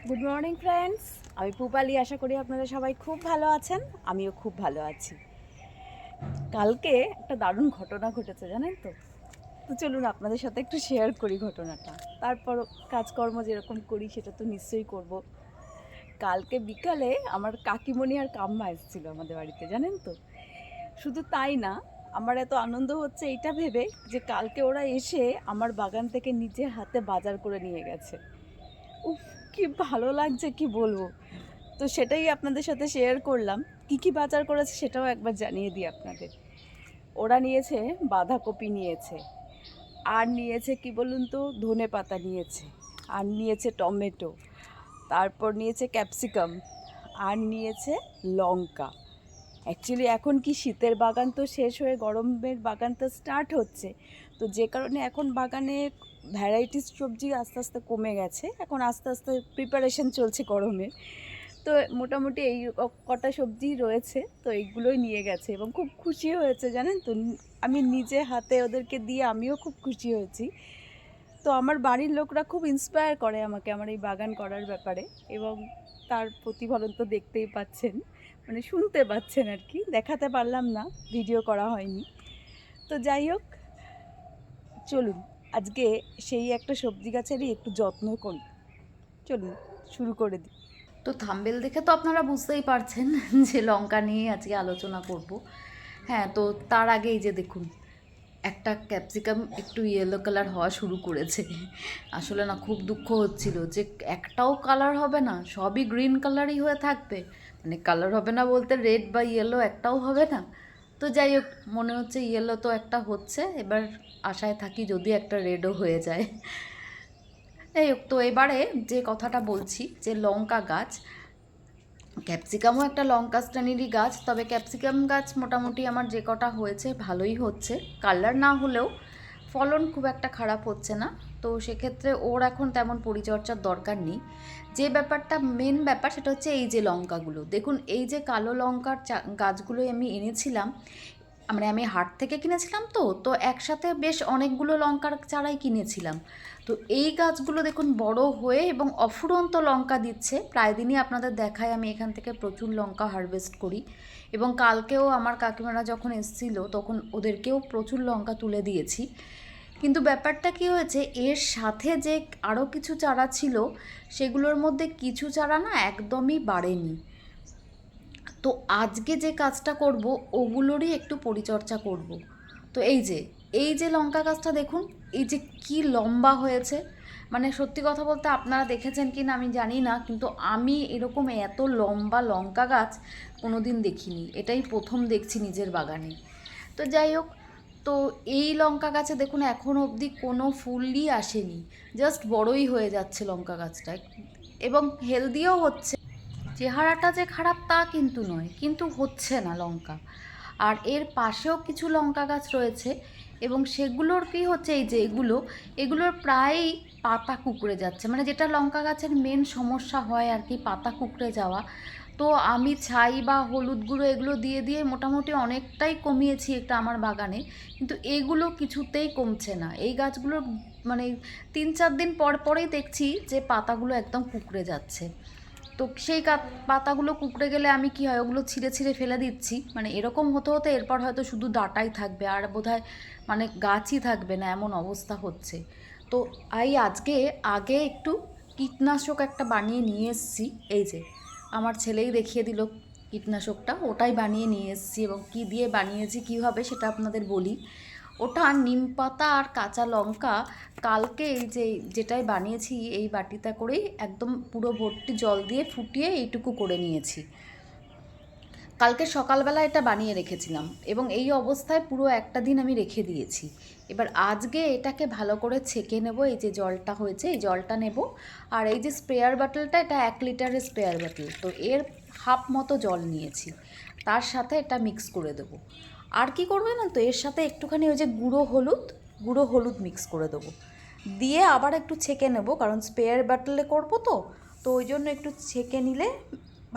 Good morning friends, আমি পূপালি। আশা করি আপনারা সবাই খুব ভালো আছেন। আমিও খুব ভালো আছি। কালকে একটা দারুণ ঘটনা ঘটেছে, জানেন তো? তো চলুন আপনাদের সাথে একটু শেয়ার করি ঘটনাটা। তারপর কাজকর্ম যেরকম করি সেটা তো নিশ্চয়ই করব। কালকে বিকালে আমার কাকিমণি আর কাম্মা এসেছিলো আমাদের বাড়িতে, জানেন তো? শুধু তাই না, আমার এত আনন্দ হচ্ছে এইটা ভেবে যে কালকে ওরা এসে আমার বাগান থেকে নিজের হাতে বাজার করে নিয়ে গেছে। উফ, কি ভালো লাগছে কি বলবো। তো সেটাই আপনাদের সাথে শেয়ার করলাম। কি কি বাজার করেছে সেটাও একবার জানিয়ে দিই আপনাদের। ওরা নিয়েছে বাঁধাকপি নিয়েছে, আর নিয়েছে কি বলুন তো, ধনেপাতা নিয়েছে, আর নিয়েছে টমেটো, তারপর নিয়েছে ক্যাপসিকাম, আর নিয়েছে লঙ্কা। অ্যাকচুয়ালি এখন কি শীতের বাগান তো শেষ হয়ে গরমের বাগান তো স্টার্ট হচ্ছে। তো যে কারণে এখন বাগানে ভ্যারাইটিস সবজি আস্তে আস্তে কমে গেছে, এখন আস্তে আস্তে প্রিপারেশন চলছে গরমে। তো মোটামুটি এই কটা সবজি রয়েছে, তো এইগুলোই নিয়ে গেছে এবং খুব খুশি হয়েছে, জানেন তো? আমি নিজে হাতে ওদেরকে দিয়ে আমিও খুব খুশি হয়েছি। তো আমার বাড়ির লোকরা খুব ইন্সপায়ার করে আমাকে আমার এই বাগান করার ব্যাপারে, এবং তার প্রতিফলন তো দেখতেই পাচ্ছেন, মানে শুনতে পাচ্ছেন আর কি। দেখাতে পারলাম না, ভিডিও করা হয়নি। তো যাই হোক, চলুন আজকে সেই একটা সবজি গাছেরই একটু যত্ন করি। চলুন শুরু করে দিই। তো থাম্বেল দেখে তো আপনারা বুঝতেই পারছেন যে লঙ্কা নিয়ে আজকে আলোচনা করব। হ্যাঁ, তো তার আগে এই যে দেখুন, একটা ক্যাপসিকাম একটু ইয়েলো কালার হওয়া শুরু করেছে। আসলে না খুব দুঃখ হচ্ছিল যে একটাও কালার হবে না, সবই গ্রিন কালারই হয়ে থাকবে। মানে কালার হবে না বলতে রেড বা ইয়েলো একটাও হবে না। তো যাই হোক, মনে হচ্ছে ইয়েলো তো একটা হচ্ছে, এবার আশায় থাকি যদি একটা রেডও হয়ে যায়। যাই হোক, তো এবারে যে কথাটা বলছি যে লঙ্কা গাছ, ক্যাপসিকামও একটা লঙ্কা শ্রেণীরই গাছ, তবে ক্যাপসিকাম গাছ মোটামুটি আমার যে কটা হয়েছে ভালোই হচ্ছে। কালার না হলেও ফলন খুব একটা খারাপ হচ্ছে না। তো সেক্ষেত্রে ওর এখন তেমন পরিচর্যার দরকার নেই। যে ব্যাপারটা মেন ব্যাপার সেটা হচ্ছে এই যে লঙ্কাগুলো দেখুন, এই যে কালো লঙ্কার গাছগুলোই আমি এনেছিলাম, মানে আমি হাট থেকে কিনেছিলাম। তো একসাথে বেশ অনেকগুলো লঙ্কার চারাই কিনেছিলাম। তো এই গাছগুলো দেখুন বড় হয়ে এবং অফুরন্ত লঙ্কা দিচ্ছে। প্রায় দিনই আপনাদের দেখায় আমি এখান থেকে প্রচুর লঙ্কা হারভেস্ট করি, এবং কালকেও আমার কাকিমারা যখন এসেছিলো তখন ওদেরকেও প্রচুর লঙ্কা তুলে দিয়েছি। কিন্তু ব্যাপারটা কী হয়েছে, এর সাথে যে আরও কিছু চারা ছিল সেগুলোর মধ্যে কিছু চারা না একদমই বাড়েনি। তো আজকে যে কাজটা করব ওগুলোরই একটু পরিচর্যা করব। তো এই যে লঙ্কা গাছটা দেখুন, এই যে কি লম্বা হয়েছে। মানে সত্যি কথা বলতে আপনারা দেখেছেন কি না আমি জানি না, কিন্তু আমি এরকম এত লম্বা লঙ্কা গাছ কোনো দিন দেখিনি, এটাই প্রথম দেখছি নিজের বাগানে। তো যাই হোক, তো এই লঙ্কা গাছে দেখুন এখনও অবধি কোনো ফুলই আসেনি, জাস্ট বড়ই হয়ে যাচ্ছে লঙ্কা গাছটা, এবং হেলদিও হচ্ছে। চেহারাটা যে খারাপ তা কিন্তু নয়, কিন্তু হচ্ছে না লঙ্কা। আর এর পাশেও কিছু লঙ্কা গাছ রয়েছে, এবং সেগুলোর কি হচ্ছে, এই যে এগুলোর প্রায়ই পাতা কুঁকড়ে যাচ্ছে, মানে যেটা লঙ্কা গাছের মেন সমস্যা হয় আর কি, পাতা কুঁকড়ে যাওয়া। তো আমি ছাই বা হলুদ গুঁড়ো এগুলো দিয়ে দিয়ে মোটামুটি অনেকটাই কমিয়েছি এটা আমার বাগানে, কিন্তু এগুলো কিছুতেই কমছে না। এই গাছগুলোর মানে 3-4 দিন পর পরেই দেখছি যে পাতাগুলো একদম কুঁকড়ে যাচ্ছে। তো সেই পাতাগুলো কুঁকড়ে গেলে আমি কি হয়, ওগুলো ছিঁড়ে ছিঁড়ে ফেলে দিচ্ছি। মানে এরকম হতে হতে এরপর হয়তো শুধু ডাঁটাই থাকবে, আর বোধহয় মানে গাছই থাকবে না, এমন অবস্থা হচ্ছে। তো আজকে আগে একটু কীটনাশক একটা বানিয়ে নিয়ে এসেছি। এই যে আমার ছেলেই দেখিয়ে দিল কীটনাশকটা, ওটাই বানিয়ে নিয়ে এসেছি, এবং কি দিয়ে বানিয়েছি কীভাবে সেটা আপনাদের বলি। ওটা নিম পাতা আর কাঁচা লঙ্কা কালকে এই যে যেটাই বানিয়েছি এই বাটিটা করেই একদম পুরো ভর্তি জল দিয়ে ফুটিয়ে এইটুকু করে নিয়েছি। কালকে সকালবেলা এটা বানিয়ে রেখেছিলাম, এবং এই অবস্থায় পুরো একটা দিন আমি রেখে দিয়েছি। এবার আজকে এটাকে ভালো করে ছেঁকে নেব। এই যে জলটা হয়েছে এই জলটা নেব, আর এই যে স্প্রেয়ার বাটলটা, এটা 1 লিটারের স্প্রেয়ার বাটল, তো এর হাফ মতো জল নিয়েছি, তার সাথে এটা মিক্স করে দেবো। আর কি করবে না, তো এর সাথে একটুখানি ওই যে গুঁড়ো হলুদ মিক্স করে দেবো, দিয়ে আবার একটু ছেঁকে নেব, কারণ স্প্রেয়ার বাটলে করবো। তো ওই জন্য একটু ছেঁকে নিলে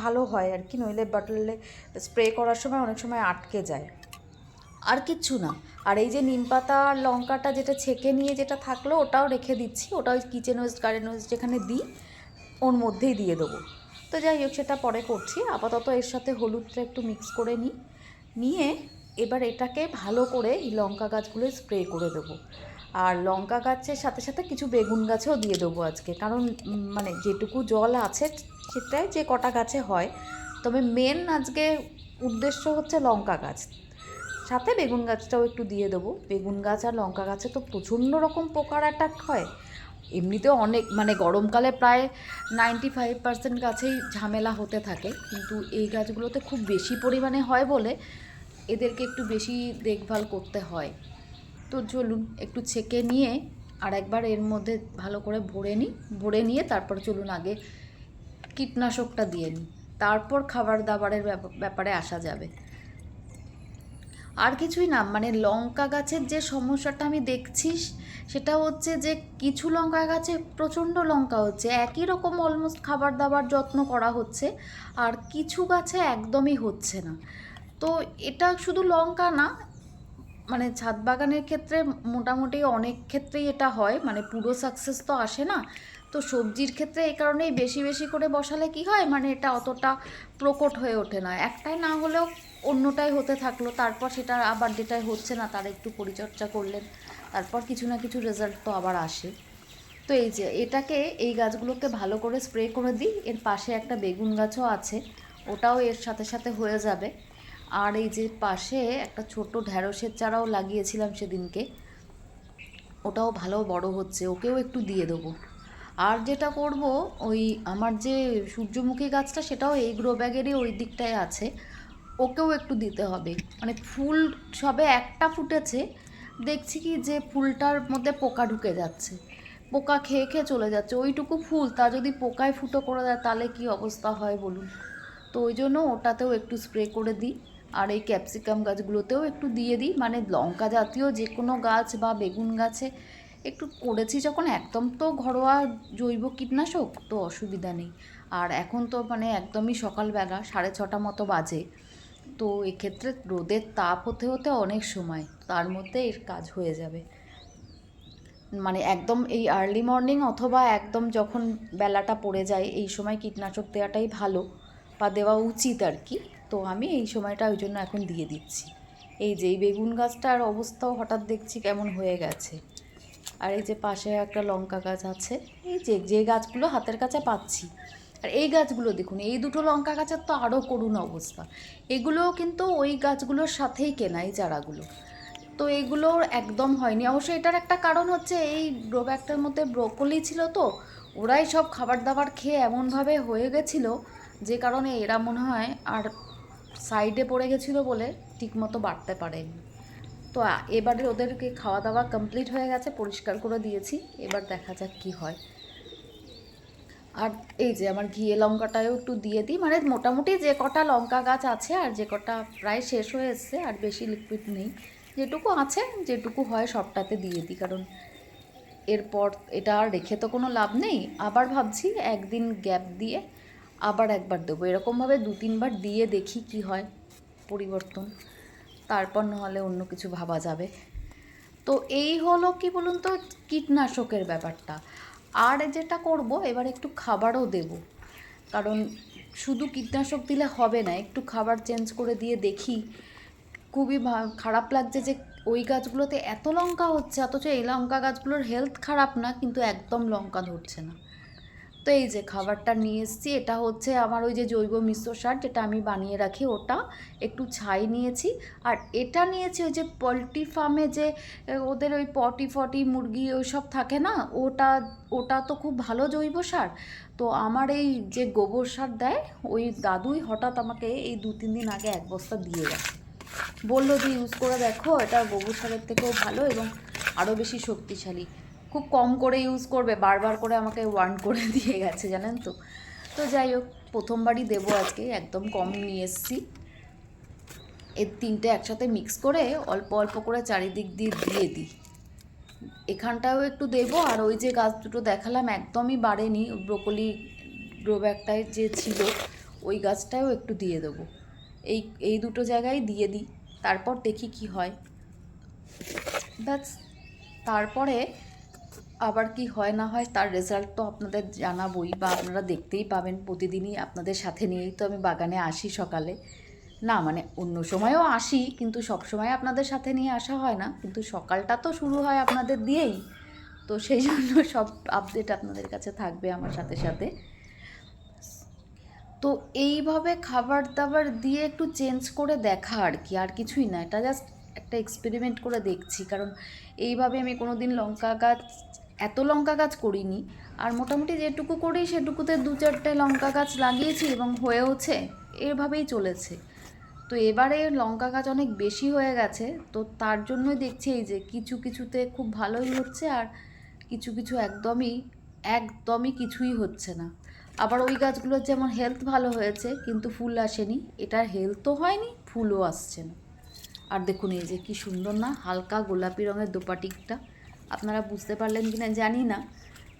ভালো হয় আর কি, নইলে বাটলে স্প্রে করার সময় অনেক সময় আটকে যায়। আর কিচ্ছু না। আর এই যে নিম পাতা আর লঙ্কাটা যেটা ছেঁকে নিয়ে যেটা থাকলো ওটাও রেখে দিচ্ছি, ওটা ওই কিচেন ওয়েস্ট গার্ডেন ওয়েস্ট যেখানে দিই ওর মধ্যেই দিয়ে দেবো। তো যাই হোক, সেটা পরে করছি। আপাতত এর সাথে হলুদটা একটু মিক্স করে নিয়ে এবার এটাকে ভালো করে এই লঙ্কা গাছগুলো স্প্রে করে দেবো। আর লঙ্কা গাছের সাথে সাথে কিছু বেগুন গাছেও দিয়ে দেবো আজকে, কারণ মানে যেটুকু জল আছে সেটাই যে কটা গাছে হয়, তবে মেন আজকে উদ্দেশ্য হচ্ছে লঙ্কা গাছ, সাথে বেগুন গাছটাও একটু দিয়ে দেবো। বেগুন গাছ আর লঙ্কা গাছে তো প্রচণ্ড রকম পোকার অ্যাটাক হয়। এমনিতেও অনেক মানে গরমকালে প্রায় 95% গাছেই ঝামেলা হতে থাকে, কিন্তু এই গাছগুলোতে খুব বেশি পরিমাণে হয় বলে এদেরকে একটু বেশি দেখভাল করতে হয়। তো চলুন একটু ছেঁকে নিয়ে আর একবার এর মধ্যে ভালো করে ভরে নিয়ে তারপর চলুন আগে কীটনাশকটা দিয়ে নিই, তারপর খাবার দাবারের ব্যাপারে আসা যাবে। আর কিছুই না, মানে লঙ্কা গাছের যে সমস্যাটা আমি দেখছি সেটা হচ্ছে যে কিছু লঙ্কা গাছে প্রচণ্ড লঙ্কা হচ্ছে, একই রকম অলমোস্ট খাবার দাবার যত্ন করা হচ্ছে, আর কিছু গাছে একদমই হচ্ছে না। তো এটা শুধু লঙ্কা না, মানে ছাদ বাগানের ক্ষেত্রে মোটামুটি অনেক ক্ষেত্রেই এটা হয়, মানে পুরো সাকসেস তো আসে না। তো সবজির ক্ষেত্রে এই কারণেই বেশি বেশি করে বসালে কি হয়, মানে এটা অতটা প্রকট হয়ে ওঠে না, একটাই না হলেও অন্যটাই হতে থাকলো, তারপর সেটা আবার যেটাই হচ্ছে না তার একটু পরিচর্যা করলেন, তারপর কিছু না কিছু রেজাল্ট তো আবার আসে। তো এই যে এটাকে, এই গাছগুলোকে ভালো করে স্প্রে করে দিই। এর পাশে একটা বেগুন গাছও আছে, ওটাও এর সাথে সাথে হয়ে যাবে। আর এই যে পাশে একটা ছোট ঢ্যাঁড়সের চারাও লাগিয়েছিলাম সেদিনকে, ওটাও ভালো বড় হচ্ছে, ওকেও একটু দিয়ে দেবো। আর যেটা করব, ওই আমার যে সূর্যমুখী গাছটা সেটাও এই গ্রো ব্যাগেরই ওই দিকটায় আছে, ওকেও একটু দিতে হবে। মানে ফুল সবে একটা ফুটেছে, দেখছি কি যে ফুলটার মধ্যে পোকা ঢুকে যাচ্ছে, পোকা খেয়ে খেয়ে চলে যাচ্ছে, ওইটুকু ফুল তা যদি পোকায় ফুটো করে দেয় তাহলে কি অবস্থা হয় বলুন। তো ওই জন্য ওটাতেও একটু স্প্রে করে দিই। আর এই ক্যাপসিকাম গাছগুলোতেও একটু দিয়ে দিই, মানে লঙ্কা জাতীয় যে কোনো গাছ বা বেগুন গাছে একটু করেছি যখন, একদম তো ঘরোয়া জৈব কীটনাশক, তো অসুবিধা নেই। আর এখন তো মানে একদমই সকালবেলা 6:30 মতো বাজে, তো এক্ষেত্রে রোদের তাপ হতে হতে অনেক সময়, তার মধ্যে এর কাজ হয়ে যাবে। মানে একদম এই আর্লি মর্নিং অথবা একদম যখন বেলাটা পড়ে যায় এই সময় কীটনাশক দেওয়াটাই ভালো, বা দেওয়া উচিত আর কি। তো আমি এই সময়টা ওই জন্য এখন দিয়ে দিচ্ছি। এই যে এই বেগুন গাছটার অবস্থাও হঠাৎ দেখছি কেমন হয়ে গেছে। আর এই যে পাশে একটা লঙ্কা গাছ আছে, এই যে যে গাছগুলো হাতের কাছে পাচ্ছি। আর এই গাছগুলো দেখুন, এই দুটো লঙ্কা গাছের তো আরও করুণ অবস্থা। এগুলোও কিন্তু ওই গাছগুলোর সাথেই কেনা, এই চারাগুলো। তো এইগুলোর একদম হয়নি। অবশ্য এটার একটা কারণ হচ্ছে এই গ্রো ব্যাগটার মধ্যে ব্রোকলি ছিল, তো ওরাই সব খাবার দাবার খেয়ে এমনভাবে হয়ে গেছিলো যে কারণে এরা মনে হয় আর সাইডে পড়ে গেছিলো বলে ঠিকমতো বাড়তে পারেনি। তো এবারে ওদেরকে খাওয়া দাওয়া কমপ্লিট হয়ে গেছে, পরিষ্কার করে দিয়েছি, এবার দেখা যাক কি হয়। আর এই যে আমার ঘিয়ে লঙ্কাটাও একটু দিয়ে দিই, মানে মোটামুটি যে কটা লঙ্কা গাছ আছে আর যে কটা প্রায় শেষ হয়ে এসছে, আর বেশি লিকুইড নেই, যেটুকু আছে যেটুকু হয় সবটাতে দিয়ে দিই, কারণ এরপর এটা আর রেখে তো কোনো লাভ নেই। আবার ভাবছি একদিন গ্যাপ দিয়ে আবার একবার দেবো, এরকমভাবে 2-3 বার দিয়ে দেখি কি হয় পরিবর্তন, তারপর নাহলে অন্য কিছু ভাবা যাবে। তো এই হলো কি বলুন তো কীটনাশকের ব্যাপারটা। আর যেটা করব, এবার একটু খাবারও দেব, কারণ শুধু কীটনাশক দিলে হবে না, একটু খাবার চেঞ্জ করে দিয়ে দেখি। খুবই খারাপ লাগছে যে ওই গাছগুলোতে এত লঙ্কা হচ্ছে, অথচ এই লঙ্কা গাছগুলোর হেলথ খারাপ না, কিন্তু একদম লঙ্কা ধরছে না। তো এই যে খাবারটা নিয়ে এসেছি, এটা হচ্ছে আমার ওই যে জৈব মিশ্র সার যেটা আমি বানিয়ে রাখি, ওটা একটু ছাই নিয়েছি। আর এটা নিয়েছি ওই যে পোলট্রি ফার্মে যে ওদের ওই পটি মুরগি ওই সব থাকে না, ওটা ওটা তো খুব ভালো জৈব সার। তো আমার এই যে গোবর সার দেয়, ওই দাদুই হঠাৎ আমাকে এই 2-3 দিন আগে 1 বস্তা দিয়ে গেছে, বললো যে ইউজ করে দেখো, এটা গোবর সারের থেকেও ভালো এবং আরও বেশি শক্তিশালী। খুব কম করে ইউজ করবে, বারবার করে আমাকে ওয়ার্ন করে দিয়ে গেছে, জানেন তো। তো যাই হোক, প্রথমবারই দেবো আজকে, একদম কম নিয়ে এসেছি। এর 3টে একসাথে মিক্স করে অল্প অল্প করে চারিদিক দিয়ে দিয়ে দিই। এখানটাও একটু দেবো, আর ওই যে গাছ দুটো দেখালাম একদমই বাড়েনি, ব্রোকলি গ্রো ব্যাগটায় যে ছিল ওই গাছটাও একটু দিয়ে দেবো। এই এই দুটো জায়গায় দিয়ে দিই, তারপর দেখি কি হয়। ব্যাস, তারপরে আবার কি হয় না হয় তার রেজাল্ট তো আপনাদের জানাবই, বা আপনারা দেখতেই পাবেন। প্রতিদিনই আপনাদের সাথে নিয়েই তো আমি বাগানে আসি সকালে। না মানে অন্য সময়ও আসি, কিন্তু সব সময় আপনাদের সাথে নিয়ে আসা হয় না, কিন্তু সকালটা তো শুরু হয় আপনাদের দিয়েই। তো সেই জন্য সব আপডেট আপনাদের কাছে থাকবে আমার সাথে সাথে। তো এইভাবে খাবার দাবার দিয়ে একটু চেঞ্জ করে দেখা আর কি, আর কিছুই না। এটা জাস্ট একটা এক্সপেরিমেন্ট করে দেখছি, কারণ এইভাবে আমি কোনো দিন লঙ্কা গাছ, এত লঙ্কা গাছ করিনি। আর মোটামুটি যেটুকু করি সেটুকুতে 2-4টে লঙ্কা গাছ লাগিয়েছি এবং হয়েওছে, এভাবেই চলেছে। তো এবারে লঙ্কা গাছ অনেক বেশি হয়ে গেছে, তো তার জন্যই দেখছি এই যে কিছু কিছুতে খুব ভালোই হচ্ছে, আর কিছু কিছু একদমই একদমই কিছুই হচ্ছে না। আবার ওই গাছগুলোর যেমন হেলথ ভালো হয়েছে কিন্তু ফুল আসেনি, এটার হেলথও হয়নি, ফুলও আসছে না। আর দেখুন এই যে কি সুন্দর না, হালকা গোলাপি রঙের দোপাটিটা, আপনারা বুঝতে পারলেন কি না জানি না।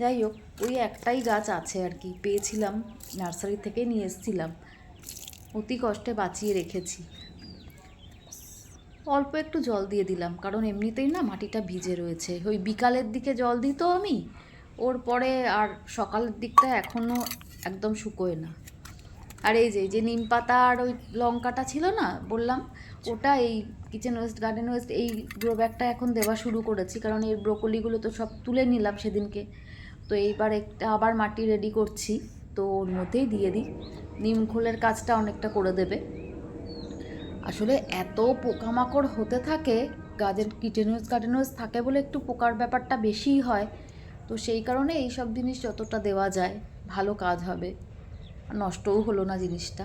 যাই হোক, ওই একটাই গাছ আছে আর কি, পেয়েছিলাম নার্সারি থেকে নিয়ে এসেছিলাম, অতি কষ্টে বাঁচিয়ে রেখেছি। অল্প একটু জল দিয়ে দিলাম, কারণ এমনিতেই না মাটিটা ভিজে রয়েছে। ওই বিকালের দিকে জল দিত আমি, ওর পরে আর সকালের দিকটা এখনও একদম শুকোয় না। আর এই যে নিম পাতা আর ওই লঙ্কাটা ছিল না বললাম, ওটা এই কিচেন ওয়েস্ট, গার্ডেন ওয়েস্ট, এই গ্রো ব্যাগটা এখন দেওয়া শুরু করেছি, কারণ এই ব্রোকলিগুলো তো সব তুলে নিলাম সেদিনকে। তো এইবার একটা আবার মাটি রেডি করছি, তো ওর মধ্যেই দিয়ে দিই। নিম খোলের কাজটা অনেকটা করে দেবে। আসলে এত পোকামাকড় হতে থাকে, গার্ডেন ওয়েস্ট থাকে বলে একটু পোকার ব্যাপারটা বেশিই হয়। তো সেই কারণে এই সব জিনিস যতটা দেওয়া যায় ভালো কাজ হবে, আর নষ্টও হলো না জিনিসটা।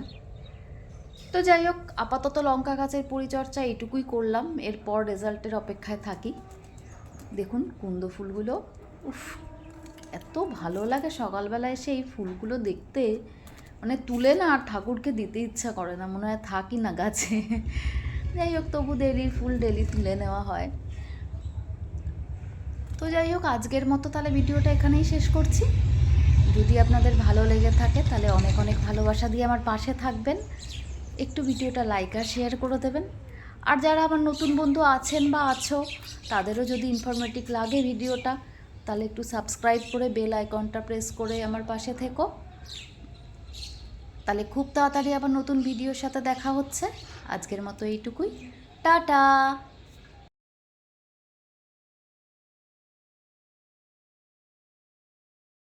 তো যাই হোক, আপাতত লঙ্কা গাছের পরিচর্যা এইটুকুই করলাম, এরপর রেজাল্টের অপেক্ষায় থাকি। দেখুন কুন্দ ফুলগুলো, উফ, এত ভালো লাগে সকালবেলা এসে এই ফুলগুলো দেখতে, মানে তুলে না আর ঠাকুরকে দিতে ইচ্ছা করে না, মনে হয় থাকি না গাছে। যাই হোক, তবু ডেলি ফুল ডেলি তুলে নেওয়া হয়। তো যাই হোক, আজকের মতো তাহলে ভিডিওটা এখানেই শেষ করছি। যদি আপনাদের ভালো লেগে থাকে তাহলে অনেক অনেক ভালোবাসা দিয়ে আমার পাশে থাকবেন, একটু ভিডিওটা লাইক আর শেয়ার করে দেবেন। আর যারা আমার নতুন বন্ধু আছেন বা আছো, তাদেরও যদি ইনফরমেটিভ লাগে ভিডিওটা, তাহলে একটু সাবস্ক্রাইব করে বেল আইকনটা প্রেস করে আমার পাশে থেকো। তাহলে খুব তাড়াতাড়ি আবার নতুন ভিডিওর সাথে দেখা হচ্ছে। আজকের মতো এইটুকুই, টাটা।